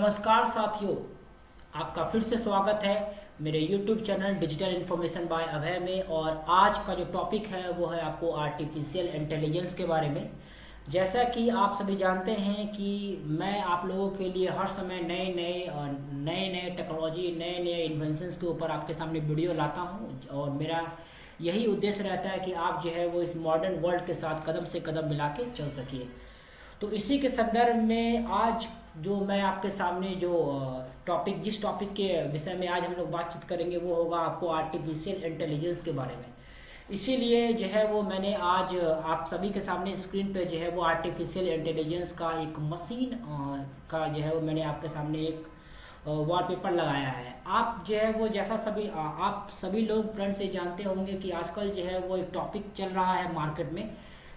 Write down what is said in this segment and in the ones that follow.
नमस्कार साथियों, आपका फिर से स्वागत है मेरे YouTube channel digital information by Abhay में। और आज का जो टॉपिक है वो है आपको आर्टिफिशियल इंटेलिजेंस के बारे में। जैसा कि आप सभी जानते हैं कि मैं आप लोगों के लिए हर समय नए नए टेक्नोलॉजी, नए नए इन्वेंशंस के ऊपर आपके सामने वीडियो लाता हूं। और मेरा यही उद्देश्य रहता है कि आप जो है वो इस मॉडर्न वर्ल्ड के साथ कदम से कदम मिला के चल सकिए। तो इसी के संदर्भ में आज जो मैं आपके सामने जिस टॉपिक के विषय में आज हम लोग बातचीत करेंगे वो होगा आपको आर्टिफिशियल इंटेलिजेंस के बारे में। इसीलिए जो है वो मैंने आज आप सभी के सामने स्क्रीन पे जो है वो आर्टिफिशियल इंटेलिजेंस का एक मशीन का जो है वो मैंने आपके सामने एक वॉलपेपर लगाया है। आप जो है वो आप सभी लोग फ्रेंड्स ये जानते होंगे कि आजकल जो है वो एक टॉपिक चल रहा है मार्केट में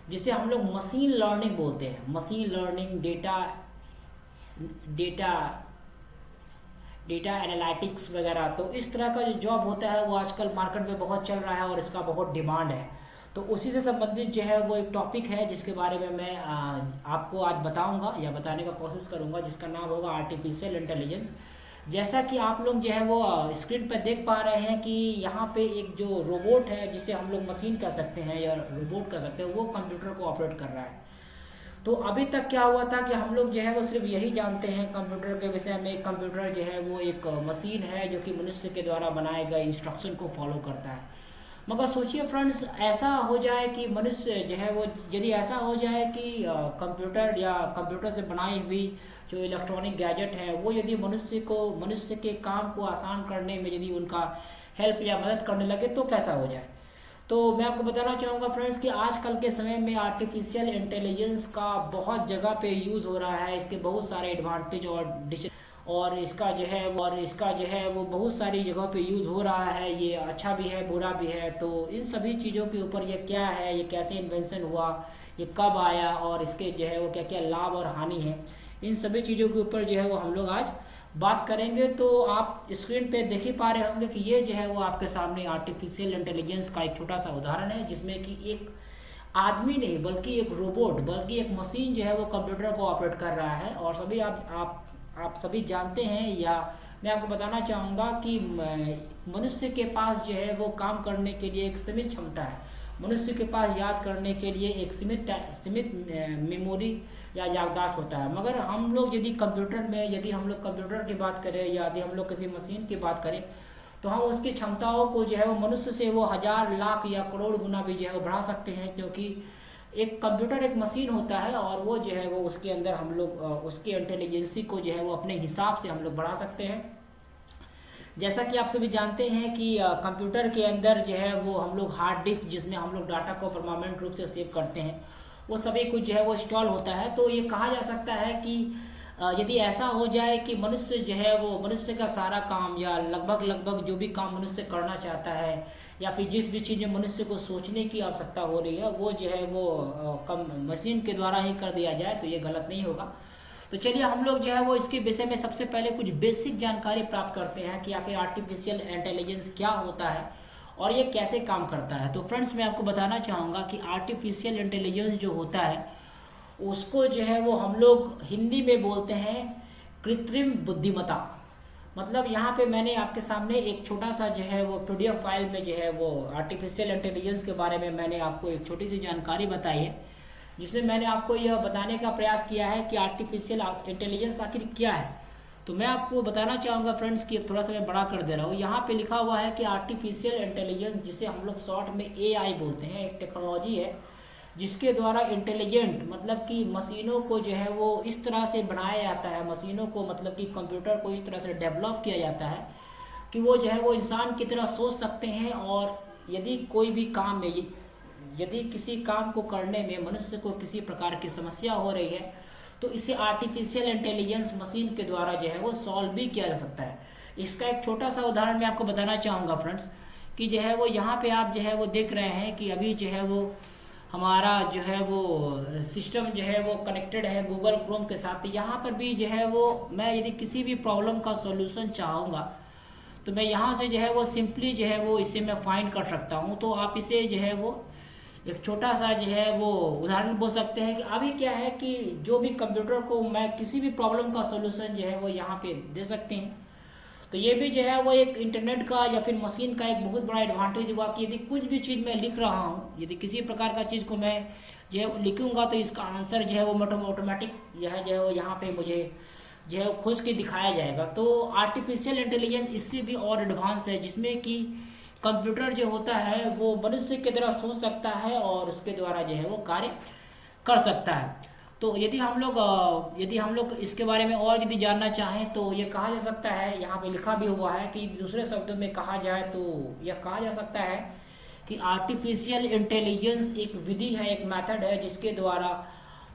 जिसे हम लोग मशीन लर्निंग बोलते हैं। मशीन लर्निंग, डेटा एनालिटिक्स वगैरह। तो इस तरह का जो जॉब होता है वो आजकल मार्केट में बहुत चल रहा है और इसका बहुत डिमांड है। तो उसी से संबंधित जो है वो एक टॉपिक है जिसके बारे में मैं आपको आज बताऊंगा या बताने का कोशिश करूंगा, जिसका नाम होगा आर्टिफिशियल इंटेलिजेंस। जैसा कि आप लोग जो है वो स्क्रीन पर देख पा रहे हैं कि यहाँ पे एक जो रोबोट है जिसे हम लोग मशीन कह सकते हैं या रोबोट कह सकते हैं, वो कंप्यूटर को ऑपरेट कर रहा है। तो अभी तक क्या हुआ था कि हम लोग जो है वो सिर्फ यही जानते हैं कंप्यूटर के विषय में। कंप्यूटर जो है वो एक मशीन है जो कि मनुष्य के द्वारा बनाए गए इंस्ट्रक्शन को फॉलो करता है। मगर सोचिए फ्रेंड्स, ऐसा हो जाए कि मनुष्य जो है वो यदि ऐसा हो जाए कि कंप्यूटर या कंप्यूटर से बनाई हुई जो इलेक्ट्रॉनिक गैजेट है वो यदि मनुष्य के काम को आसान करने में यदि उनका हेल्प या मदद करने लगे तो कैसा हो जाए। तो मैं आपको बताना चाहूँगा फ्रेंड्स कि आजकल के समय में आर्टिफिशियल इंटेलिजेंस का बहुत जगह पे यूज़ हो रहा है। इसके बहुत सारे एडवांटेज और इसका जो है वो बहुत सारी जगह पे यूज़ हो रहा है। ये अच्छा भी है, बुरा भी है। तो इन सभी चीज़ों के ऊपर ये क्या है, ये कैसे इन्वेंशन हुआ, ये कब आया और इसके जो है वो क्या क्या लाभ और हानि है, इन सभी चीज़ों के ऊपर जो है वो हम लोग आज बात करेंगे। तो आप स्क्रीन पे देख ही पा रहे होंगे कि ये जो है वो आपके सामने आर्टिफिशियल इंटेलिजेंस का एक छोटा सा उदाहरण है, जिसमें कि एक आदमी नहीं बल्कि एक रोबोट, बल्कि एक मशीन जो है वो कंप्यूटर को ऑपरेट कर रहा है। और सभी आप सभी जानते हैं, या मैं आपको बताना चाहूँगा कि मनुष्य के पास जो है वो काम करने के लिए एक सीमित क्षमता है। मनुष्य के पास याद करने के लिए एक सीमित मेमोरी या याददाश्त होता है। मगर हम लोग यदि हम लोग कंप्यूटर की बात करें या यदि हम लोग किसी मशीन की बात करें तो हम उसकी क्षमताओं को जो है वो मनुष्य से वो हजार, लाख या करोड़ गुना भी जो है वो बढ़ा सकते हैं। क्योंकि एक कंप्यूटर एक मशीन होता है और वो जो है वो उसके अंदर हम लोग उसकी इंटेलिजेंसी को जो है वो अपने हिसाब से हम लोग बढ़ा सकते हैं। जैसा कि आप सभी जानते हैं कि कंप्यूटर के अंदर जो है वो हम लोग हार्ड डिस्क, जिसमें हम लोग डाटा को परमानेंट रूप से सेव करते हैं, वो सभी कुछ जो है वो इंस्टॉल होता है। तो ये कहा जा सकता है कि यदि ऐसा हो जाए कि मनुष्य का सारा काम या लगभग जो भी काम मनुष्य करना चाहता है या फिर जिस भी चीज़ में मनुष्य को सोचने की आवश्यकता हो रही है वो जो है वो मशीन के द्वारा ही कर दिया जाए तो ये गलत नहीं होगा। तो चलिए हम लोग जो है वो इसके विषय में सबसे पहले कुछ बेसिक जानकारी प्राप्त करते हैं कि आखिर आर्टिफिशियल इंटेलिजेंस क्या होता है और ये कैसे काम करता है। तो फ्रेंड्स, मैं आपको बताना चाहूँगा कि आर्टिफिशियल इंटेलिजेंस जो होता है उसको जो है वो हम लोग हिंदी में बोलते हैं कृत्रिम बुद्धिमत्ता। मतलब यहाँ पे मैंने आपके सामने एक छोटा सा जो है वो PDF फाइल में जो है वो आर्टिफिशियल इंटेलिजेंस के बारे में मैंने आपको एक छोटी सी जानकारी बताई है, जिसमें मैंने आपको यह बताने का प्रयास किया है कि आर्टिफिशियल इंटेलिजेंस आखिर क्या है। तो मैं आपको बताना चाहूँगा फ्रेंड्स कि थोड़ा सा मैं बड़ा कर दे रहा हूँ। यहाँ पे लिखा हुआ है कि आर्टिफिशियल इंटेलिजेंस, जिसे हम लोग शॉर्ट में AI बोलते हैं, एक टेक्नोलॉजी है जिसके द्वारा इंटेलिजेंट मतलब कि मशीनों को जो है वो इस तरह से बनाया जाता है, मशीनों को मतलब कि कंप्यूटर को इस तरह से डेवलप किया जाता है कि वो जो है वो इंसान की तरह सोच सकते हैं। और यदि कोई भी काम में, यदि किसी काम को करने में मनुष्य को किसी प्रकार की समस्या हो रही है तो इसे आर्टिफिशियल इंटेलिजेंस मशीन के द्वारा जो है वो सॉल्व भी किया जा सकता है। इसका एक छोटा सा उदाहरण मैं आपको बताना चाहूँगा फ्रेंड्स कि जो है वो यहाँ पे आप जो है वो देख रहे हैं कि अभी जो है वो हमारा जो है वो सिस्टम जो है वो कनेक्टेड है गूगल क्रोम के साथ। यहाँ पर भी जो है वो मैं यदि किसी भी प्रॉब्लम का सॉल्यूशन चाहूँगा तो मैं यहाँ से जो है वो सिंपली जो है वो इसे मैं फाइंड कर सकता हूँ। तो आप इसे जो है वो एक छोटा सा जो है वो उदाहरण बोल सकते हैं कि अभी क्या है कि जो भी कंप्यूटर को मैं किसी भी प्रॉब्लम का सॉल्यूशन जो है वो यहाँ पे दे सकते हैं। तो ये भी जो है वो एक इंटरनेट का या फिर मशीन का एक बहुत बड़ा एडवांटेज हुआ कि यदि कुछ भी चीज़ मैं लिख रहा हूँ, यदि किसी प्रकार का चीज़ को मैं जो है वो लिखूँगा तो इसका आंसर जो है वो ऑटोमेटिक यह जो है वो यहाँ पे मुझे जो है वो खोज के दिखाया जाएगा। तो आर्टिफिशियल इंटेलिजेंस इससे भी और एडवांस है, जिसमें कि कंप्यूटर जो होता है वो मनुष्य की तरह सोच सकता है और उसके द्वारा जो है वो कार्य कर सकता है। तो यदि हम लोग इसके बारे में और यदि जानना चाहें तो ये कहा जा सकता है, यहाँ पे लिखा भी हुआ है कि दूसरे शब्दों में कहा जाए तो यह कहा जा सकता है कि आर्टिफिशियल इंटेलिजेंस एक विधि है, एक मेथड है जिसके द्वारा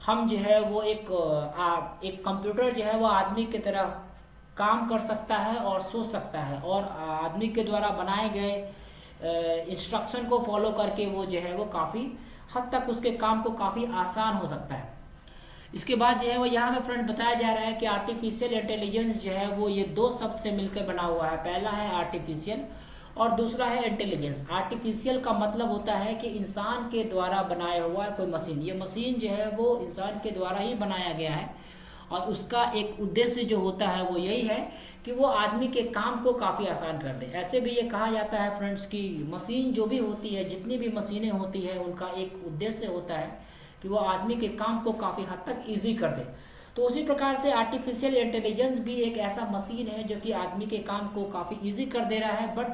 हम जो है वो एक कंप्यूटर जो है वो आदमी की तरह काम कर सकता है और सोच सकता है, और आदमी के द्वारा बनाए गए इंस्ट्रक्शन को फॉलो करके वो जो है वो काफ़ी हद तक उसके काम को काफ़ी आसान हो सकता है। इसके बाद जो है वो यहाँ पे फ्रेंड बताया जा रहा है कि आर्टिफिशियल इंटेलिजेंस जो है वो ये दो शब्द से मिलकर बना हुआ है। पहला है आर्टिफिशियल और दूसरा है इंटेलिजेंस। आर्टिफिशियल का मतलब होता है कि इंसान के द्वारा बनाया हुआ कोई मशीन, ये मशीन जो है वो इंसान के द्वारा ही बनाया गया है और उसका एक उद्देश्य जो होता है वो यही है कि वो आदमी के काम को काफ़ी आसान कर दे। ऐसे भी ये कहा जाता है फ्रेंड्स कि मशीन जो भी होती है, जितनी भी मशीनें होती है, उनका एक उद्देश्य होता है कि वो आदमी के काम को काफ़ी हद तक ईजी कर दे। तो उसी प्रकार से आर्टिफिशियल इंटेलिजेंस भी एक ऐसा मशीन है जो कि आदमी के काम को काफ़ी ईजी कर दे रहा है। बट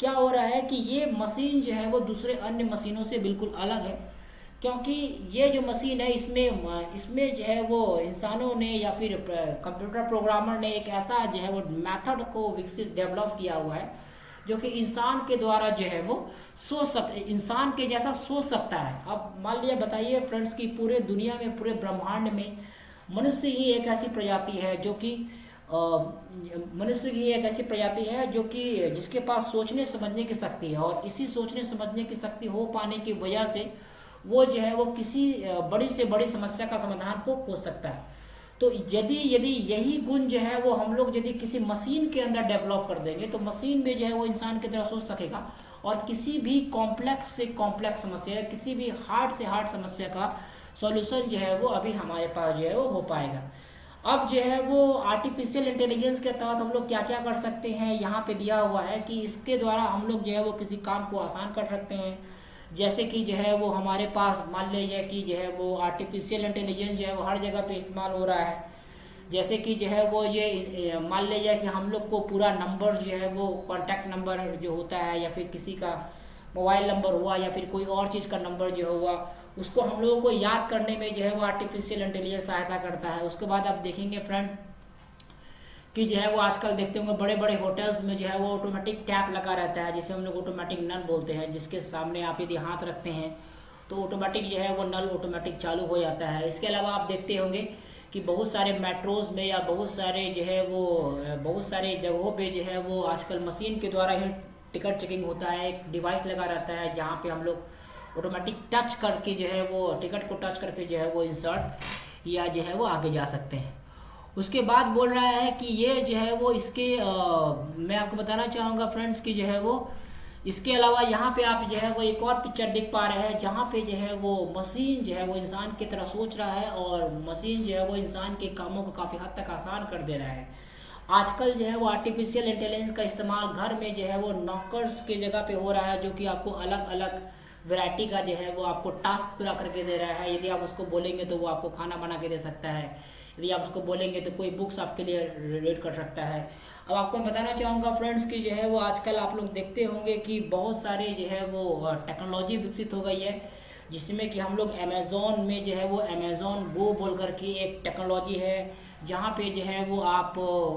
क्या हो रहा है कि ये मशीन जो है वो दूसरे अन्य मशीनों से बिल्कुल अलग है, क्योंकि ये जो मशीन है इसमें जो है वो इंसानों ने या फिर कंप्यूटर प्रोग्रामर ने एक ऐसा जो है वो मेथड को डेवलप किया हुआ है जो कि इंसान के द्वारा जो है वो इंसान के जैसा सोच सकता है। अब मान लिया बताइए फ्रेंड्स कि पूरे दुनिया में, पूरे ब्रह्मांड में मनुष्य ही एक ऐसी प्रजाति है जो कि जिसके पास सोचने समझने की शक्ति है, और इसी सोचने समझने की शक्ति हो पाने की वजह से वो जो है वो किसी बड़ी से बड़ी समस्या का समाधान को खोज सकता है। तो यदि यही गुण जो है वो हम लोग यदि किसी मशीन के अंदर डेवलप कर देंगे तो मशीन में जो है वो इंसान की तरह सोच सकेगा और किसी भी कॉम्प्लेक्स से कॉम्प्लेक्स समस्या, किसी भी हार्ड से हार्ड समस्या का सॉल्यूशन जो है वो अभी हमारे पास जो है वो हो पाएगा। अब जो है वो आर्टिफिशियल इंटेलिजेंस के तहत हम लोग क्या क्या कर सकते हैं, यहाँ पे दिया हुआ है कि इसके द्वारा हम लोग जो है वो किसी काम को आसान कर सकते हैं। जैसे कि जो है वो हमारे पास मान लीजिए कि जो है वो आर्टिफिशियल इंटेलिजेंस जो है वो हर जगह पे इस्तेमाल हो रहा है। जैसे कि जो है वो ये मान लीजिए कि हम लोग को पूरा नंबर जो है वो कॉन्टैक्ट नंबर जो होता है या फिर किसी का मोबाइल नंबर हुआ या फिर कोई और चीज़ का नंबर जो हुआ, उसको हम लोगों को याद करने में जो है वो आर्टिफिशियल इंटेलिजेंस सहायता करता है। उसके बाद आप देखेंगे फ्रेंड कि जो है वो आजकल देखते होंगे बड़े बड़े होटल्स में जो है वो ऑटोमेटिक टैप लगा रहता है, जिसे हम लोग ऑटोमेटिक नल बोलते हैं, जिसके सामने आप यदि हाथ रखते हैं तो ऑटोमेटिक जो है वो नल ऑटोमेटिक चालू हो जाता है। इसके अलावा आप देखते होंगे कि बहुत सारे मेट्रोज़ में या बहुत सारे जगहों पे जो है वो आजकल मशीन के द्वारा ही टिकट चेकिंग होता है। एक डिवाइस लगा रहता है जहाँ पे हम लोग ऑटोमेटिक टच करके जो है वो टिकट को टच करके जो है वो इंसर्ट या जो है वो आगे जा सकते हैं। उसके बाद बोल रहा है कि ये जो है वो मैं आपको बताना चाहूँगा फ्रेंड्स कि जो है वो इसके अलावा यहाँ पे आप जो है वो एक और पिक्चर देख पा रहे हैं जहाँ पे जो है वो मशीन जो है वो इंसान की तरह सोच रहा है और मशीन जो है वो इंसान के कामों को काफ़ी हद तक आसान कर दे रहा है। आजकल जो है वो आर्टिफिशियल इंटेलिजेंस का इस्तेमाल घर में जो है वो नौकर्स की जगह पे हो रहा है, जो कि आपको अलग अलग वैरायटी का जो है वो आपको टास्क पूरा करके दे रहा है। यदि आप उसको बोलेंगे तो वो आपको खाना बना के दे सकता है, यदि आप उसको बोलेंगे तो कोई बुक्स आपके लिए रीड कर सकता है। अब आपको मैं बताना चाहूँगा फ्रेंड्स कि जो है वो आजकल आप लोग देखते होंगे कि बहुत सारे जो है वो टेक्नोलॉजी विकसित हो गई है, जिसमें कि हम लोग अमेज़ॉन में जो है वो अमेज़ॉन गो बोल कर के एक टेक्नोलॉजी है, जहाँ पे जो है वो आप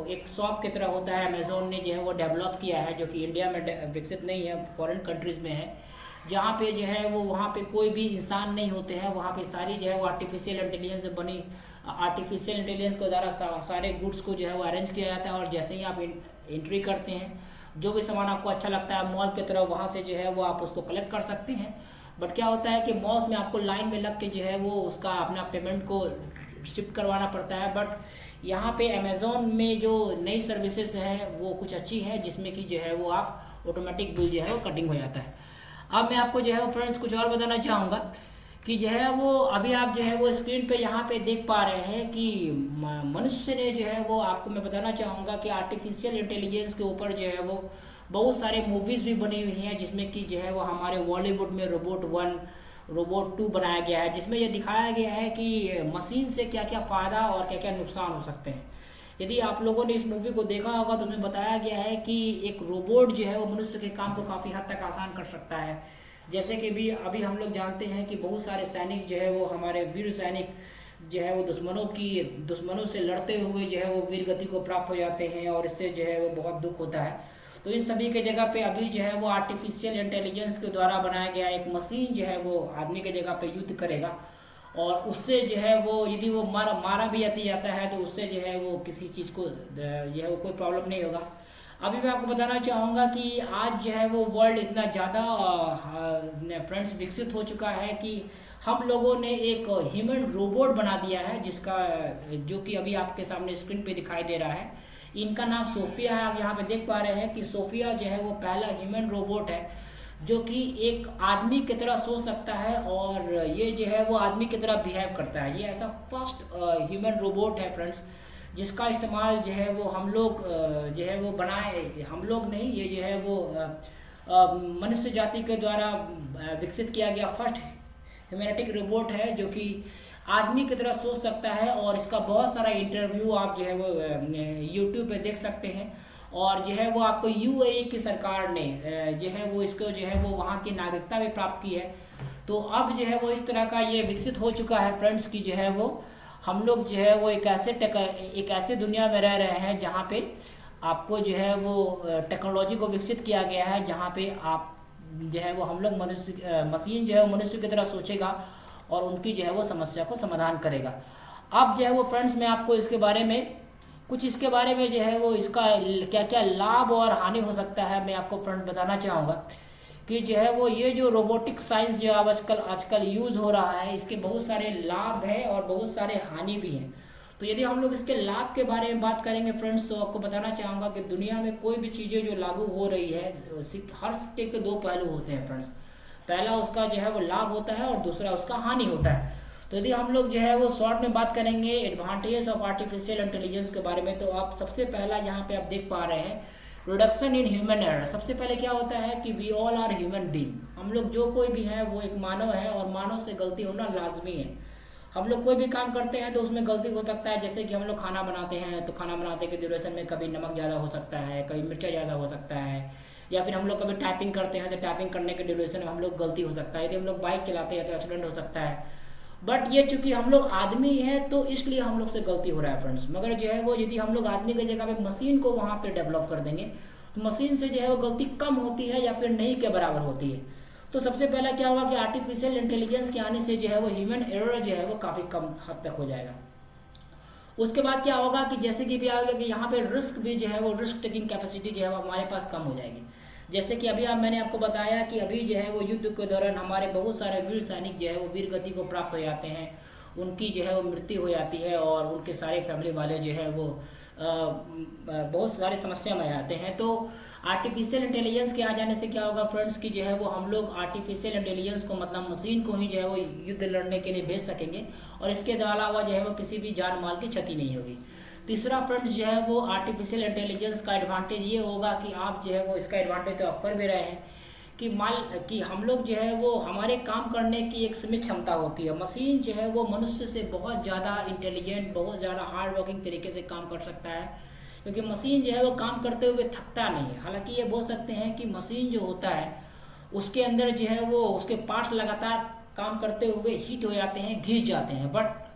एक शॉप की तरह होता है। अमेज़ॉन ने जो है वो डेवलप किया है, जो कि इंडिया में विकसित नहीं है, फॉरेन कंट्रीज़ में है, जहाँ पे जो है वो वहाँ पे कोई भी इंसान नहीं होते हैं। वहाँ पे सारी जो है वो आर्टिफिशियल इंटेलिजेंस के द्वारा सारे गुड्स को जो है वो अरेंज किया जाता है, और जैसे ही आप एंट्री करते हैं जो भी सामान आपको अच्छा लगता है मॉल की तरह, वहाँ से जो है वो आप उसको कलेक्ट कर सकते हैं। बट क्या होता है कि मॉल्स में आपको लाइन में लग के जो है वो उसका अपना पेमेंट को शिफ्ट करवाना पड़ता है। बट यहाँ पे अमेज़ॉन में जो नई सर्विसेज है वो कुछ अच्छी है, जिसमें कि जो है वो आप ऑटोमेटिक बिल जो है वो कटिंग हो जाता है। अब मैं आपको जो है वो फ्रेंड्स कुछ और बताना चाहूँगा कि जो है वो अभी आप जो है वो स्क्रीन पे यहाँ पे देख पा रहे हैं कि मनुष्य ने जो है वो, आपको मैं बताना चाहूँगा कि आर्टिफिशियल इंटेलिजेंस के ऊपर जो है वो बहुत सारे मूवीज़ भी बनी हुई हैं, जिसमें कि जो है वो हमारे बॉलीवुड में रोबोट 1, रोबोट 2 बनाया गया है, जिसमें यह दिखाया गया है कि मशीन से क्या क्या फ़ायदा और क्या क्या नुकसान हो सकते हैं। यदि आप लोगों ने इस मूवी को देखा होगा तो उसमें बताया गया है कि एक रोबोट जो है वो मनुष्य के काम को काफ़ी हद तक आसान कर सकता है। जैसे कि भी अभी हम लोग जानते हैं कि बहुत सारे सैनिक जो है वो, हमारे वीर सैनिक जो है वो दुश्मनों से लड़ते हुए जो है वो वीर गति को प्राप्त हो जाते हैं, और इससे जो है वो बहुत दुख होता है। तो इन सभी के जगह पे अभी जो है वो आर्टिफिशियल इंटेलिजेंस के द्वारा बनाया गया एक मशीन जो है वो आदमी के जगह पे युद्ध करेगा, और उससे जो है वो यदि वो मारा भी जाता है तो उससे जो है वो किसी चीज़ को जो है वो कोई प्रॉब्लम नहीं होगा। अभी मैं आपको बताना चाहूँगा कि आज जो है वो वर्ल्ड इतना ज़्यादा फ्रेंड्स विकसित हो चुका है कि हम लोगों ने एक ह्यूमन रोबोट बना दिया है, जिसका जो कि अभी आपके सामने स्क्रीन पे दिखाई दे रहा है। इनका नाम सोफिया है। आप यहाँ पे देख पा रहे हैं कि सोफिया जो है वो पहला ह्यूमन रोबोट है जो कि एक आदमी की तरह सोच सकता है, और ये जो है वो आदमी की तरह बिहेव करता है। ये ऐसा फर्स्ट ह्यूमन रोबोट है फ्रेंड्स, जिसका इस्तेमाल जो है वो हम लोग जो है वो बनाए, हम लोग नहीं, ये जो है वो मनुष्य जाति के द्वारा विकसित किया गया फर्स्ट ह्यूमैनिटिक रोबोट है, जो कि आदमी की तरह सोच सकता है। और इसका बहुत सारा इंटरव्यू आप जो है वो यूट्यूब पे देख सकते हैं। और जो है वो आपको यूएई की सरकार ने जो है वो इसको जो है वो वहाँ की नागरिकता भी प्राप्त की है। तो अब जो है वो इस तरह का ये विकसित हो चुका है फ्रेंड्स की जो है वो हम लोग जो है वो एक ऐसे दुनिया में रह रहे हैं जहाँ पे आपको जो है वो टेक्नोलॉजी को विकसित किया गया है, जहाँ पे आप जो है वो हम लोग मशीन जो है वो मनुष्य की तरह सोचेगा और उनकी जो है वो समस्या को समाधान करेगा। अब जो है वो फ्रेंड्स मैं आपको इसके बारे में जो है वो इसका क्या क्या लाभ और हानि हो सकता है मैं आपको फ्रेंड्स बताना चाहूँगा कि जो है वो ये जो रोबोटिक साइंस जो आजकल यूज़ हो रहा है, इसके बहुत सारे लाभ हैं और बहुत सारे हानि भी हैं। तो यदि हम लोग इसके लाभ के बारे में बात करेंगे फ्रेंड्स, तो आपको बताना चाहूँगा कि दुनिया में कोई भी चीज़ें जो लागू हो रही है, हर सिक्के के दो पहलू होते हैं फ्रेंड्स। पहला उसका जो है वो लाभ होता है और दूसरा उसका हानि होता है। तो यदि हम लोग जो है वो शॉर्ट में बात करेंगे एडवांटेज ऑफ आर्टिफिशियल इंटेलिजेंस के बारे में, तो आप सबसे पहला यहाँ पे आप देख पा रहे हैं रिडक्शन इन ह्यूमन एरर। सबसे पहले क्या होता है कि we all are human being, हम लोग जो कोई भी है वो एक मानव है, और मानव से गलती होना लाजमी है। हम लोग कोई भी काम करते हैं तो उसमें गलती हो सकता है। जैसे कि हम लोग खाना बनाते हैं तो खाना बनाते के ड्यूरेशन में कभी नमक ज़्यादा हो सकता है, कभी मिर्चा ज़्यादा हो सकता है, या फिर हम लोग कभी टाइपिंग करते हैं तो टाइपिंग करने के ड्यूरेशन में हम लोग गलती हो सकता है। यदि हम लोग बाइक चलाते हैं तो एक्सीडेंट हो सकता है। बट ये चूंकि हम लोग आदमी हैं तो इसलिए हम लोग से गलती हो रहा है फ्रेंड्स। मगर जो है वो यदि हम लोग आदमी की जगह पे मशीन को वहाँ पे डेवलप कर देंगे तो मशीन से जो है वो गलती कम होती है या फिर नहीं के बराबर होती है। तो सबसे पहला क्या होगा कि आर्टिफिशियल इंटेलिजेंस के आने से जो है वो ह्यूमन एरर जो है वो काफ़ी कम हद तक हो जाएगा। उसके बाद क्या होगा कि जैसे कि भी आएगा कि यहाँ पे रिस्क भी जो है वो रिस्क टेकिंग कैपेसिटी जो है वो हमारे पास कम हो जाएगी। जैसे कि अभी मैंने आपको बताया कि अभी जो है वो युद्ध के दौरान हमारे बहुत सारे वीर सैनिक जो है वो वीर गति को प्राप्त हो जाते हैं, उनकी जो है वो मृत्यु हो जाती है, और उनके सारे फैमिली वाले जो है वो बहुत सारे समस्या में आते हैं। तो आर्टिफिशियल इंटेलिजेंस के आ जाने से क्या होगा फ्रेंड्स कि जो है वो हम लोग आर्टिफिशियल इंटेलिजेंस को मतलब मशीन को ही जो है वो युद्ध लड़ने के लिए भेज सकेंगे, और इसके अलावा जो है वो किसी भी जान माल की क्षति नहीं होगी। तीसरा फ्रेंड्स जो है वो आर्टिफिशियल इंटेलिजेंस का एडवांटेज ये होगा कि आप जो है वो इसका एडवांटेज तो आप कर भी रहे हैं कि हम लोग जो है वो हमारे काम करने की एक सीमित क्षमता होती है। मशीन जो है वो मनुष्य से बहुत ज़्यादा इंटेलिजेंट, बहुत ज़्यादा हार्ड वर्किंग तरीके से काम कर सकता है, क्योंकि मशीन जो है वो काम करते हुए थकता नहीं है। हालांकि ये बोल सकते हैं कि मशीन जो होता है उसके अंदर जो है वो उसके पार्ट्स लगातार काम करते हुए हीट हो जाते हैं, घिस जाते हैं, बट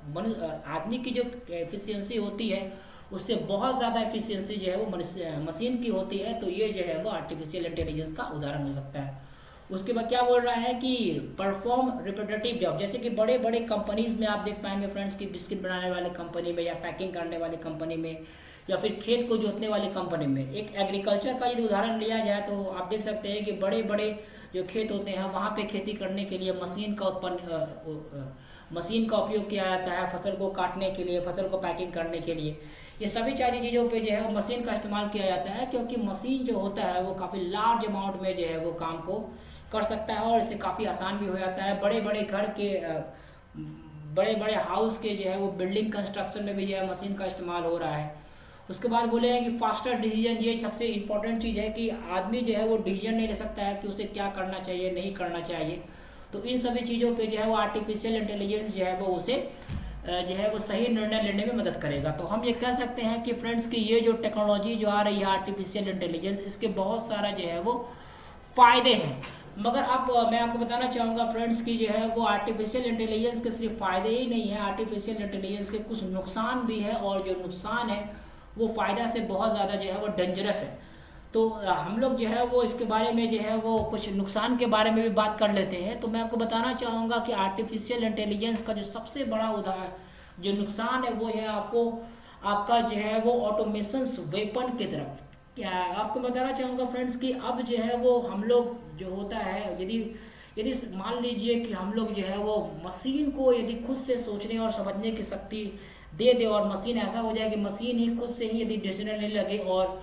आदमी की जो एफिशिएंसी होती है उससे बहुत ज़्यादा एफिशिएंसी जो है वो मशीन की होती है। तो ये जो है वो आर्टिफिशियल इंटेलिजेंस का उदाहरण हो सकता है। उसके बाद क्या बोल रहा है कि परफॉर्म रिपीटेटिव जॉब, जैसे कि बड़े बड़े कंपनीज में आप देख पाएंगे फ्रेंड्स कि बिस्किट बनाने वाली कंपनी में, या पैकिंग करने वाली कंपनी में, या फिर खेत को जोतने वाली कंपनी में। एक एग्रीकल्चर का यदि उदाहरण लिया जाए तो आप देख सकते हैं कि बड़े बड़े जो खेत होते हैं वहाँ पे खेती करने के लिए मशीन का उपयोग किया जाता है, फसल को काटने के लिए, फसल को पैकिंग करने के लिए। ये सभी सारी चीज़ों पे जो है वो मशीन का इस्तेमाल किया जाता है, क्योंकि मशीन जो होता है वो काफ़ी लार्ज अमाउंट में जो है वो काम को कर सकता है और इससे काफ़ी आसान भी हो जाता है। बड़े बड़े घर के बड़े बड़े हाउस के जो है वो बिल्डिंग कंस्ट्रक्शन में भी जो है मशीन का इस्तेमाल हो रहा है। उसके बाद बोले हैं कि फास्टर डिसीजन, ये सबसे इम्पोर्टेंट चीज़ है कि आदमी जो है वो डिसीजन नहीं ले सकता है कि उसे क्या करना चाहिए नहीं करना चाहिए। तो इन सभी चीज़ों पे जो है वो आर्टिफिशियल इंटेलिजेंस जो है वो उसे जो है वो सही निर्णय लेने में मदद करेगा। तो हम ये कह सकते हैं कि फ्रेंड्स की ये जो टेक्नोलॉजी जो आ रही है आर्टिफिशियल इंटेलिजेंस, इसके बहुत सारा जो है वो फ़ायदे हैं। मगर अब मैं आपको बताना चाहूँगा फ्रेंड्स की जो है वो आर्टिफिशियल इंटेलिजेंस के सिर्फ फ़ायदे ही नहीं है, आर्टिफिशियल इंटेलिजेंस के कुछ नुकसान भी है, और जो नुकसान है वो फ़ायदा से बहुत ज़्यादा जो है वो डेंजरस है। तो हम लोग जो है वो इसके बारे में जो है वो कुछ नुकसान के बारे में भी बात कर लेते हैं। तो मैं आपको बताना चाहूँगा कि आर्टिफिशियल इंटेलिजेंस का जो सबसे बड़ा जो नुकसान है वो है आपका जो है वो ऑटोमेशंस वेपन की तरफ। क्या आपको बताना चाहूँगा फ्रेंड्स कि अब जो है वो हम लोग जो होता है, यदि यदि मान लीजिए कि हम लोग जो है वो मशीन को यदि खुद से सोचने और समझने की शक्ति दे दे, और मशीन ऐसा हो जाए कि मशीन ही खुद से ही यदि डिसीजन लेने लगे, और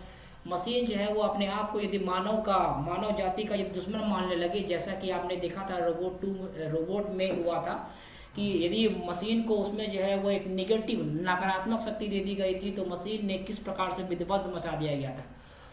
मशीन जो है वो अपने आप को यदि मानव जाति का यदि दुश्मन मानने लगे, जैसा कि आपने देखा था रोबोट में हुआ था कि यदि मशीन को उसमें जो है वो एक निगेटिव नकारात्मक शक्ति दे दी गई थी तो मशीन ने किस प्रकार से विध्वंस मचा दिया गया था।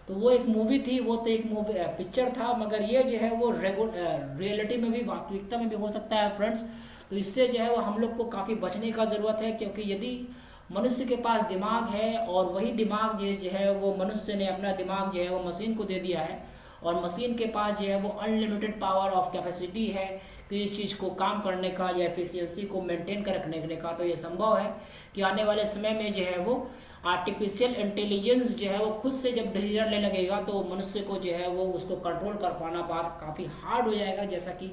तो वो एक मूवी थी, वो तो एक मूवी पिक्चर था, मगर ये जो है वो रियलिटी में भी, वास्तविकता में भी हो सकता है फ्रेंड्स। तो इससे जो है वो हम लोग को काफ़ी बचने का ज़रूरत है, क्योंकि यदि मनुष्य के पास दिमाग है और वही दिमाग जो है वो मनुष्य ने अपना दिमाग जो है वो मशीन को दे दिया है, और मशीन के पास जो है वो अनलिमिटेड पावर ऑफ कैपेसिटी है कि इस चीज़ को काम करने का या एफिशिएंसी को मेंटेन कर रखने का, तो ये संभव है कि आने वाले समय में जो है वो आर्टिफिशियल इंटेलिजेंस जो है वो खुद से जब डिसीजन लेने लगेगा तो मनुष्य को जो है वो उसको कंट्रोल कर पाना बात काफ़ी हार्ड हो जाएगा, जैसा कि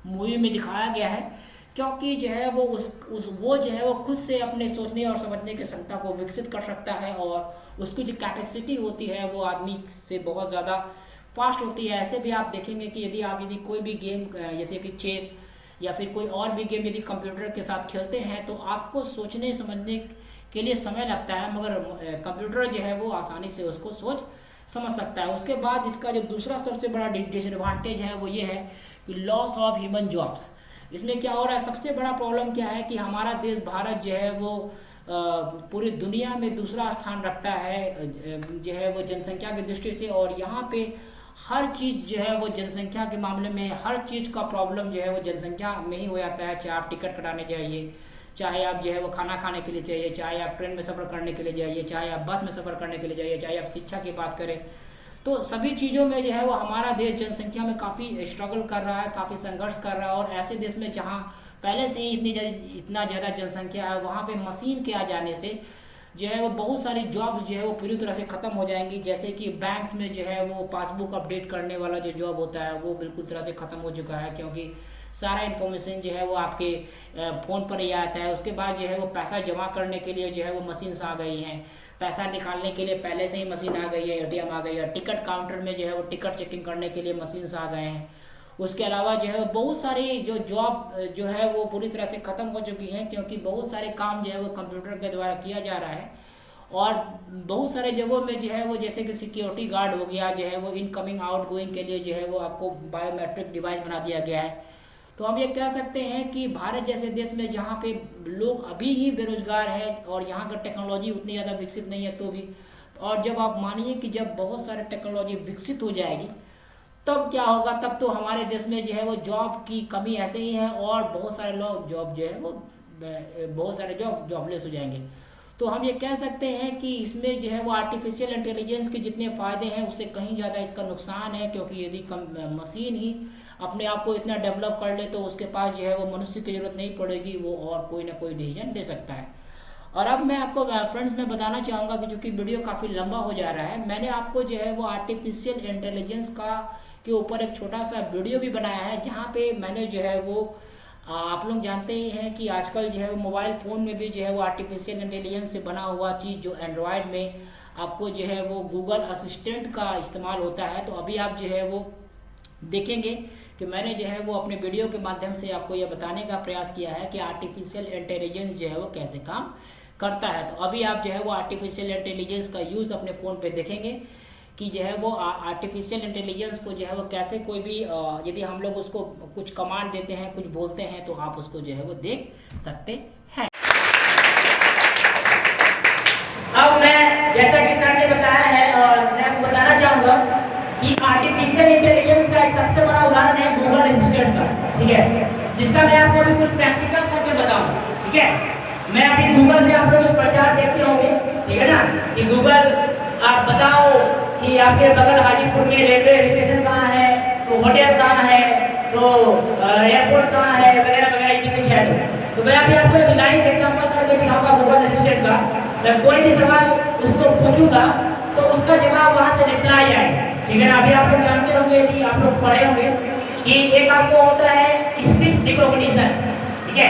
मूवी में दिखाया गया है। क्योंकि जो है वो वो जो है वो खुद से अपने सोचने और समझने की क्षमता को विकसित कर सकता है, और उसकी जो कैपेसिटी होती है वो आदमी से बहुत ज़्यादा फास्ट होती है। ऐसे भी आप देखेंगे कि यदि कोई भी गेम जैसे कि चेस या फिर कोई और भी गेम यदि कंप्यूटर के साथ खेलते हैं तो आपको सोचने समझने के लिए समय लगता है, मगर कंप्यूटर जो है वो आसानी से उसको सोच समझ सकता है। उसके बाद इसका जो दूसरा सबसे बड़ा डिसएडवांटेज है वो ये है कि लॉस ऑफ ह्यूमन जॉब्स। इसमें क्या हो रहा है, सबसे बड़ा प्रॉब्लम क्या है कि हमारा देश भारत जो है वो पूरी दुनिया में दूसरा स्थान रखता है जो है वो जनसंख्या की दृष्टि से, और यहाँ पे हर चीज़ जो है वो जनसंख्या के मामले में हर चीज़ का प्रॉब्लम जो है वो जनसंख्या में ही हो जाता है। चाहे आप टिकट कटाने जाइए, चाहे आप जो है वो खाना खाने के लिए जाइए, चाहे आप ट्रेन में सफ़र करने के लिए जाइए, चाहे आप बस में सफ़र करने के लिए जाइए, चाहे आप शिक्षा की बात करें, तो सभी चीज़ों में जो है वो हमारा देश जनसंख्या में काफ़ी स्ट्रगल कर रहा है, काफ़ी संघर्ष कर रहा है। और ऐसे देश में जहाँ पहले से ही इतना ज़्यादा जनसंख्या है, वहाँ पे मशीन के आ जाने से जो है वो बहुत सारी जॉब्स जो है वो पूरी तरह से ख़त्म हो जाएंगी। जैसे कि बैंक में जो है वो पासबुक अपडेट करने वाला जो जॉब होता है वो बिल्कुल तरह से ख़त्म हो चुका है, क्योंकि सारा इन्फॉर्मेशन जो है वो आपके फ़ोन पर ही आता है। उसके बाद जो है वो पैसा जमा करने के लिए जो है वो मशीन्स आ गई हैं, पैसा निकालने के लिए पहले से ही मशीन आ गई है, एटीएम आ गई है, टिकट काउंटर में जो है वो टिकट चेकिंग करने के लिए मशीन्स आ गए हैं। उसके अलावा जो है बहुत सारी जो जॉब जो है वो पूरी तरह से ख़त्म हो चुकी हैं, क्योंकि बहुत सारे काम जो है वो कंप्यूटर के द्वारा किया जा रहा है। और बहुत सारे जगहों में जो है वो जैसे कि सिक्योरिटी गार्ड हो गया, जो है वो इनकमिंग आउट गोइंग के लिए जो है वो आपको बायोमेट्रिक डिवाइस बना दिया गया है। तो हम ये कह सकते हैं कि भारत जैसे देश में जहाँ पे लोग अभी ही बेरोजगार है और यहाँ का टेक्नोलॉजी उतनी ज़्यादा विकसित नहीं है तो भी, और जब आप मानिए कि जब बहुत सारे टेक्नोलॉजी विकसित हो जाएगी तब क्या होगा, तब तो हमारे देश में जो है वो जॉब की कमी ऐसे ही है, और बहुत सारे लोग जॉब जो है वो बहुत सारे जॉबलेस हो जाएंगे। तो हम ये कह सकते हैं कि इसमें जो है वो आर्टिफिशियल इंटेलिजेंस के जितने फ़ायदे हैं उससे कहीं ज़्यादा इसका नुकसान है, क्योंकि यदि मशीन ही अपने आप को इतना डेवलप कर ले तो उसके पास जो है वो मनुष्य की ज़रूरत नहीं पड़ेगी, वो और कोई ना कोई डिसीजन ले सकता है। और अब मैं आपको फ्रेंड्स मैं बताना चाहूँगा कि चूँकि वीडियो काफ़ी लंबा हो जा रहा है, मैंने आपको जो है वो आर्टिफिशियल इंटेलिजेंस के ऊपर एक छोटा सा वीडियो भी बनाया है, जहाँ पे मैंने जो है वो आप लोग जानते ही हैं कि आजकल जो है वो मोबाइल फ़ोन में भी जो है वो आर्टिफिशियल इंटेलिजेंस से बना हुआ चीज़ जो एंड्रॉयड में आपको जो है वो गूगल असिस्टेंट का इस्तेमाल होता है। तो अभी आप जो है वो देखेंगे कि मैंने जो है वो अपने वीडियो के माध्यम से आपको ये बताने का प्रयास किया है कि आर्टिफिशियल इंटेलिजेंस जो है वो कैसे काम करता है। तो अभी आप जो है वो आर्टिफिशियल इंटेलिजेंस का यूज़ अपने फ़ोन पे देखेंगे कि जो है वो आर्टिफिशियल इंटेलिजेंस को जो है वो कैसे कोई भी यदि हम लोग उसको कुछ कमांड देते हैं, कुछ बोलते हैं, तो आप उसको जो है वो देख सकते हैं। अब मैं जैसा कि सर ने बताया है और मैं आपको बताना चाहूँगा कि आर्टिफिशियल इंटेलिजेंस का एक सबसे बड़ा उदाहरण है गूगल असिस्टेंट का, ठीक है, जिसका मैं आपको अभी कुछ प्रैक्टिकल करके बताऊँ, ठीक है। मैं अभी गूगल से आप लोग प्रचार देखते होंगे, ठीक है ना, कि गूगल आप बताओ कि आपके बगल हाजीपुर में रेलवे स्टेशन कहाँ है, तो होटल कहाँ है, तो एयरपोर्ट कहाँ है, वगैरह वगैरह ये कुछ है। तो मैं अभी आपको एक लाइव एग्जांपल करके दिखाऊंगा गूगल असिस्टेंट का। मैं कोई भी सवाल उसको पूछूंगा तो उसका जवाब वहाँ से रिप्लाई आएगा, ठीक है ना। अभी आप लोग जानते होंगे, यदि आप लोग पढ़े होंगे कि एक आपको होता है स्पीच रिकॉग्निशन, ठीक है।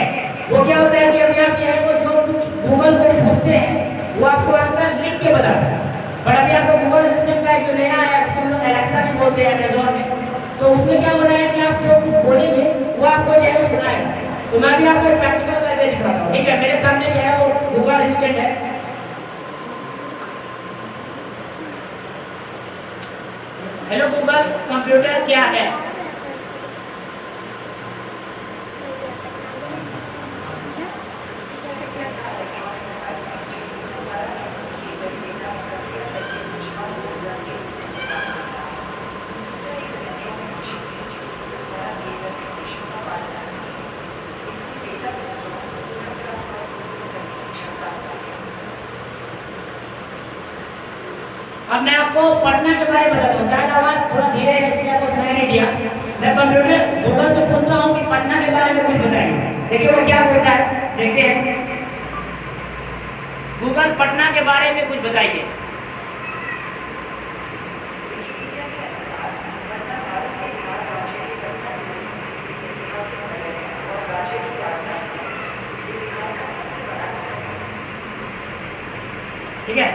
वो क्या होता है कि अभी आप क्या है वो जो कुछ गूगल को पूछते हैं वो आपको आंसर लिख के बताता है। पर अभी आपको गूगल असिस्टेंट का जो नया है जिसको हम लोग एलेक्सा भी बोलते हैं अमेज़न में, तो उसमें क्या हो रहा है कि आप जो कुछ बोलेंगे वो आपको जो है सुनाएगा। तो मैं भी आपको एक प्रैक्टिकल करके दिखाता हूँ, ठीक है। मेरे सामने जो है वो गूगल असिस्टेंट है। हेलो गूगल, कंप्यूटर क्या है? अब मैं आपको पढ़ना के बारे में बताता हूँ, शायद आवाज थोड़ा धीरे है इसलिए आपको सुनाई नहीं दिया। मैं कंप्यूटर गूगल से पूछता हूँ कि पढ़ना के बारे में कुछ बताइए, देखिए वो क्या बोलता है, देखते हैं। गूगल पढ़ना के बारे में कुछ बताइए। ठीक है,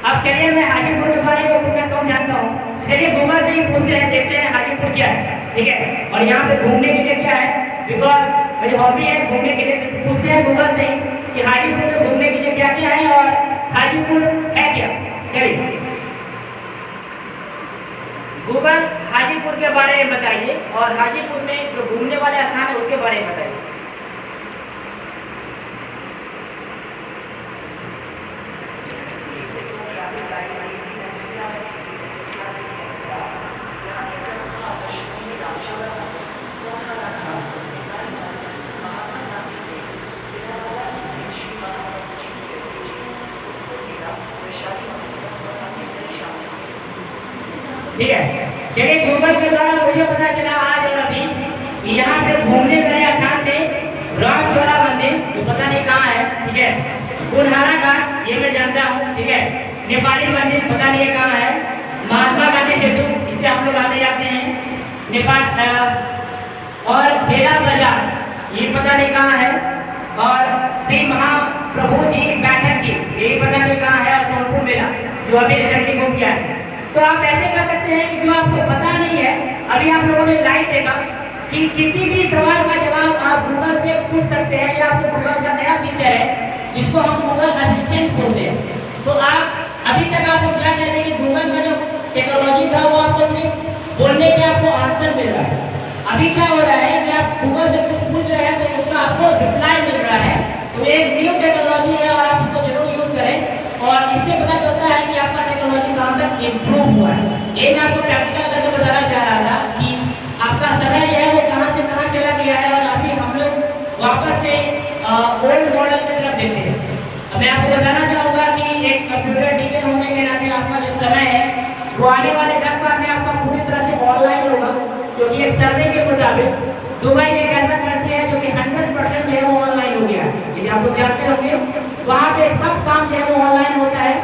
अब चलिए मैं हाजीपुर के बारे में कुछ कम जानता हूँ, चलिए गूगल से ही पूछते हैं, देखते हैं हाजीपुर क्या है, ठीक है। और यहाँ पे घूमने के लिए क्या है, बिकॉज मेरी हॉबी है घूमने के लिए, तो पूछते हैं गूगल से ही कि हाजीपुर में घूमने के लिए क्या क्या है और हाजीपुर है क्या। चलिए गूगल हाजीपुर के बारे में बताइए और हाजीपुर में जो घूमने वाले स्थान है उसके बारे में बताइए। ठीक है, चलिए गूगल के द्वारा मुझे पता चला आज और अभी यहाँ पे घूमने गए स्थान में रामचोरा मंदिर, जो पता नहीं कहाँ है, ठीक है। गुनहारा घाट ये मैं जानता हूँ, ठीक है। नेपाली मंदिर पता नहीं कहाँ है। महात्मा गांधी सेतु जिससे हम लोग आते जाते हैं नेपाल, और ठेला बाजार ये पता नहीं कहाँ है, और श्री महाप्रभु जी बैठक जी ये पता नहीं कहाँ है, और सोनपुर मेला जो अभी रिसेंटली घूम गया है। तो आप ऐसे कर सकते हैं कि जो आपको पता नहीं है, अभी आप लोगों ने लाइव देखा कि किसी भी सवाल का जवाब आप गूगल से पूछ सकते हैं, या आपको गूगल का नया फीचर है जिसको हम गूगल असिस्टेंट बोलते हैं। तो आप अभी तक आप लोग जान रहे थे कि गूगल का जो टेक्नोलॉजी था वो आपको सिर्फ बोलने के आपको आंसर मिल रहा है। अभी क्या हो रहा है कि आप गूगल से कुछ पूछ रहे हैं तो उसका आपको रिप्लाई मिल रहा है। तो एक न्यू टेक्नोलॉजी है और आप इसको जरूर यूज करें, और इससे पता चलता है कि आपका टेक्नोलॉजी कहाँ तक इम्प्रूव हुआ है। ये मैं आपको प्रैक्टिकल करके बताना चाह रहा था कि आपका समय जो है वो कहाँ से कहाँ चला गया है, और अभी हम लोग वापस से ओल्ड मॉडल की तरफ देखते हैं। अब मैं आपको बताना चाहूँगा कि एक कंप्यूटर टीचर होने के नाते आपका जो समय है वो आने वाले 10 साल में आपका पूरी तरह से ऑनलाइन होगा, क्योंकि एक सर्वे के मुताबिक दुबई एक ऐसा कंट्री है जो कि 100% जो है वो ऑनलाइन हो गया है। यदि आप लोग जानते होंगे वहाँ पे सब काम जो है वो ऑनलाइन होता है।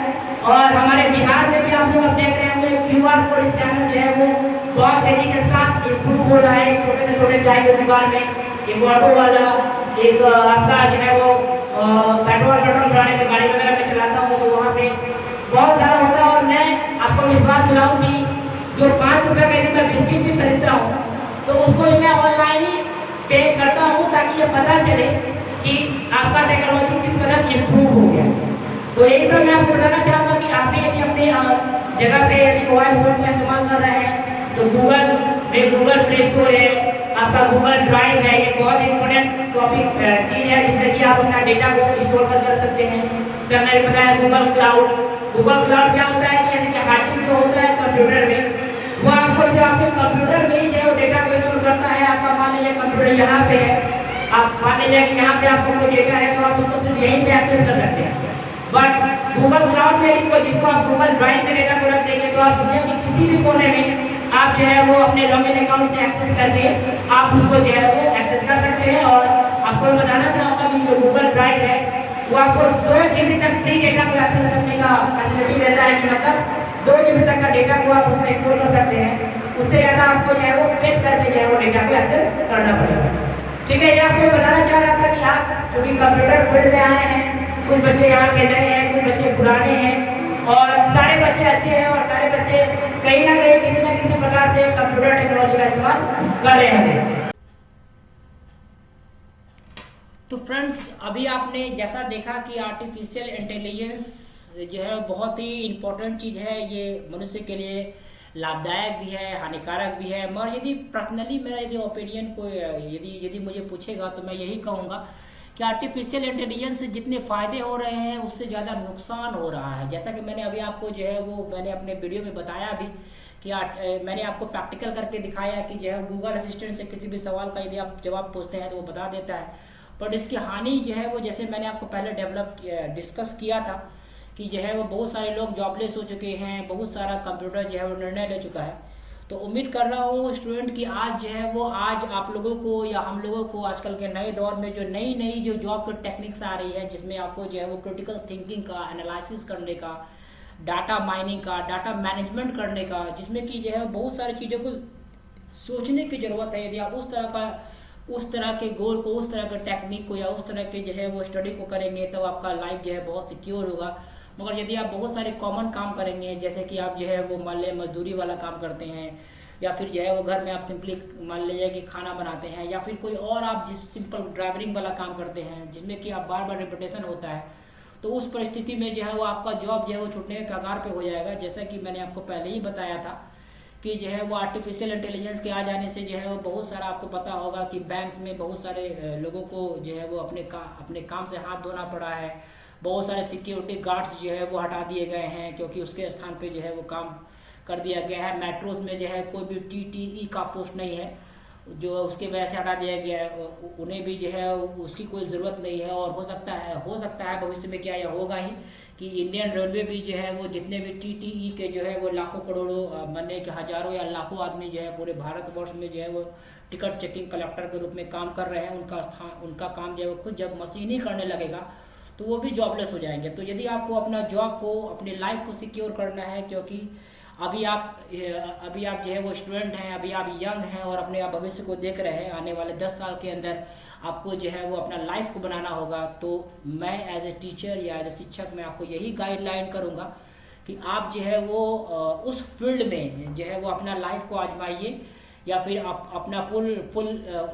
और हमारे बिहार में भी आप लोग अब देख रहे होंगे QR कोड स्कैनर जो है वो बहुत तेजी के साथ इम्प्रूव हो रहा है। छोटे से छोटे चाय की दुकान में एक ऑटो वाला, एक आपका जो है वो पेट्रोल भराने की गाड़ी वगैरह में चलाता हूँ, तो वहाँ पे बहुत सारा होता है। और मैं आपको विश्वास दिलाऊँ कि जो 5 रुपये का यदि मैं बिस्किट भी खरीदता हूँ तो उसको मैं ऑनलाइन ही पे करता हूँ, ताकि ये पता चले कि आपका टेक्नोलॉजी किस कदर इम्प्रूव हो गया। तो यही सब मैं आपको बताना चाहूँगा कि आप भी यदि अपने जगह पे यदि मोबाइल फोन का इस्तेमाल कर रहे हैं तो गूगल प्ले स्टोर है, आपका गूगल ड्राइव है, ये बहुत इंपॉर्टेंट टॉपिक चीज़ है जिसमें कि आप अपना डेटा को स्टोर कर सकते हैं। सर ने बताया गूगल क्लाउड क्या होता है कि जैसे कि हार्ड डिस्क जो होता है कंप्यूटर में, वो आपको सिर्फ आपके कंप्यूटर में ही जो है डेटा को स्टोर करता है। आपका मान लीजिए कंप्यूटर यहाँ पे है, आप मान लीजिए कि यहाँ पे आपको कोई डेटा है तो आप उसको सिर्फ यहीं पे एक्सेस कर सकते हैं। बट गूगल क्लाउड में जिसको आप गूगल ड्राइव में डेटा को रख देंगे तो आप दुनिया के किसी भी कोने में आप जो है वो अपने लॉगिन अकाउंट से एक्सेस करके आप उसको जो है वो एक्सेस कर सकते हैं। और आपको मैं बताना चाहूँगा कि जो गूगल ड्राइव है वो आपको 2 GB तक फ्री डेटा को एक्सेस करने का फैसिलिटी देता है, कि मतलब 2 GB तक का डेटा को आप उसमें स्टोर कर सकते हैं। उससे ज़्यादा आपको जो है वो पेड करके जो है वो डेटा को एक्सेस करना पड़ेगा। ठीक है, ये आपको बताना चाह रहा था कि आप चूँकि कंप्यूटर फील्ड में आए हैं, कुछ बच्चे यहाँ के नए हैं, कुछ बच्चे पुराने हैं, और सारे बच्चे अच्छे हैं और सारे बच्चे कहीं ना कहीं किसी न किसी प्रकार से कंप्यूटर टेक्नोलॉजी का इस्तेमाल कर रहे हैं। तो फ्रेंड्स, अभी आपने जैसा देखा कि आर्टिफिशियल इंटेलिजेंस जो है बहुत ही इम्पोर्टेंट चीज़ है। ये मनुष्य के लिए लाभदायक भी है, हानिकारक भी है। मगर यदि पर्सनली मेरा यदि ओपिनियन को यदि मुझे पूछेगा तो मैं यही कहूँगा कि आर्टिफिशियल इंटेलिजेंस से जितने फ़ायदे हो रहे हैं उससे ज़्यादा नुकसान हो रहा है। जैसा कि मैंने अभी आपको जो है वो मैंने अपने वीडियो में बताया भी कि मैंने आपको प्रैक्टिकल करके दिखाया कि जो है गूगल असिस्टेंट से किसी भी सवाल का यदि आप जवाब पूछते हैं तो वो बता देता है। बट इसकी हानि जो है वो, जैसे मैंने आपको पहले डिस्कस किया था कि जो है वो बहुत सारे लोग जॉबलेस हो चुके हैं, बहुत सारा कंप्यूटर जो है वो निर्णय ले चुका है। तो उम्मीद कर रहा हूँ स्टूडेंट कि आज जो है वो आज आप लोगों को या हम लोगों को आजकल के नए दौर में जो नई जो जॉब की टेक्निक्स आ रही है, जिसमें आपको जो है वो क्रिटिकल थिंकिंग का, एनालिसिस करने का, डाटा माइनिंग का, डाटा मैनेजमेंट करने का, जिसमें कि जो है बहुत सारी चीज़ों को सोचने की ज़रूरत है। यदि आप उस तरह के गोल को, उस तरह के टेक्निक को या उस तरह के जो है वो स्टडी को करेंगे तब आपका लाइफ जो है बहुत सिक्योर होगा। मगर यदि आप बहुत सारे कॉमन काम करेंगे, जैसे कि आप जो है वो मान लीजिए मजदूरी वाला काम करते हैं, या फिर जो है वो घर में आप सिंपली मान लीजिए कि खाना बनाते हैं, या फिर कोई और आप जिस सिंपल ड्राइवरिंग वाला काम करते हैं जिसमें कि आप बार बार रिपीटेशन होता है, तो उस परिस्थिति में जो है वो आपका जॉब जो है वो छूटने के कगार पे हो जाएगा। जैसा कि मैंने आपको पहले ही बताया था कि जो है वो आर्टिफिशियल इंटेलिजेंस के आ जाने से जो है वो बहुत सारा आपको पता होगा कि बैंक्स में बहुत सारे लोगों को जो है वो अपने काम से हाथ धोना पड़ा है। बहुत सारे सिक्योरिटी गार्ड्स जो है वो हटा दिए गए हैं क्योंकि उसके स्थान पे जो है वो काम कर दिया गया है। मेट्रोज में जो है कोई भी TTE का पोस्ट नहीं है, जो उसके वजह से हटा दिया गया है। उन्हें भी जो है उसकी कोई ज़रूरत नहीं है। और हो सकता है भविष्य में क्या यह होगा ही कि इंडियन रेलवे भी जो है वो जितने भी TTE के जो है वो लाखों करोड़ों मरने के हज़ारों या लाखों आदमी जो है पूरे भारतवर्ष में जो है वो टिकट चेकिंग कलेक्टर के रूप में काम कर रहे हैं, उनका काम जो है वो खुद जब मशीन ही करने लगेगा तो वो भी जॉबलेस हो जाएंगे। तो यदि आपको अपना जॉब को, अपनी लाइफ को सिक्योर करना है, क्योंकि अभी आप जो है वो स्टूडेंट हैं, अभी आप यंग हैं और अपने आप भविष्य को देख रहे हैं, आने वाले 10 साल के अंदर आपको जो है वो अपना लाइफ को बनाना होगा। तो मैं एज ए टीचर या एज ए शिक्षक मैं आपको यही गाइडलाइन करूँगा कि आप जो है वो उस फील्ड में जो है वो अपना लाइफ को आजमाइए, या फिर आप अपना फुल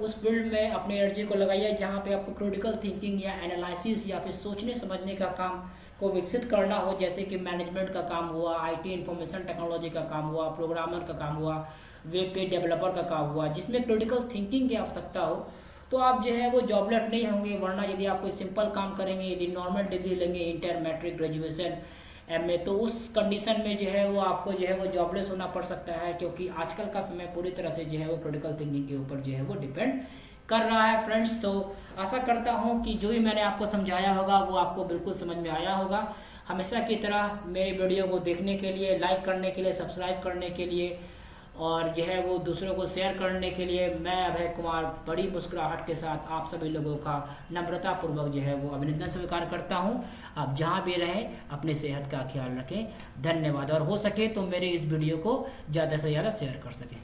उस फील्ड में अपने एनर्जी को लगाइए जहाँ पे आपको क्रिटिकल थिंकिंग या एनालिसिस या फिर सोचने समझने का काम को विकसित करना हो, जैसे कि मैनेजमेंट का काम हुआ, IT इंफॉर्मेशन टेक्नोलॉजी का काम हुआ, प्रोग्रामर का काम हुआ, वेब पेज डेवलपर का काम हुआ, जिसमें क्रिटिकल थिंकिंग की आवश्यकता हो, तो आप जो है वो जॉबलेट नहीं होंगे। वरना यदि आप कोई सिंपल काम करेंगे, यदि नॉर्मल डिग्री लेंगे, इंटर, मैट्रिक, ग्रेजुएशन, MA, तो उस कंडीशन में जो है वो आपको जो है वो जॉबलेस होना पड़ सकता है, क्योंकि आजकल का समय पूरी तरह से जो है वो क्रिटिकल थिंकिंग के ऊपर जो है वो डिपेंड कर रहा है फ्रेंड्स। तो आशा करता हूँ कि जो भी मैंने आपको समझाया होगा वो आपको बिल्कुल समझ में आया होगा। हमेशा की तरह मेरे वीडियो को देखने के लिए, लाइक करने के लिए, सब्सक्राइब करने के लिए और जो है वो दूसरों को शेयर करने के लिए मैं अभय कुमार बड़ी मुस्कुराहट के साथ आप सभी लोगों का नम्रतापूर्वक जो है वो अभिनंदन स्वीकार करता हूं। आप जहां भी रहें अपने सेहत का ख्याल रखें। धन्यवाद। और हो सके तो मेरे इस वीडियो को ज़्यादा से ज़्यादा शेयर कर सकें।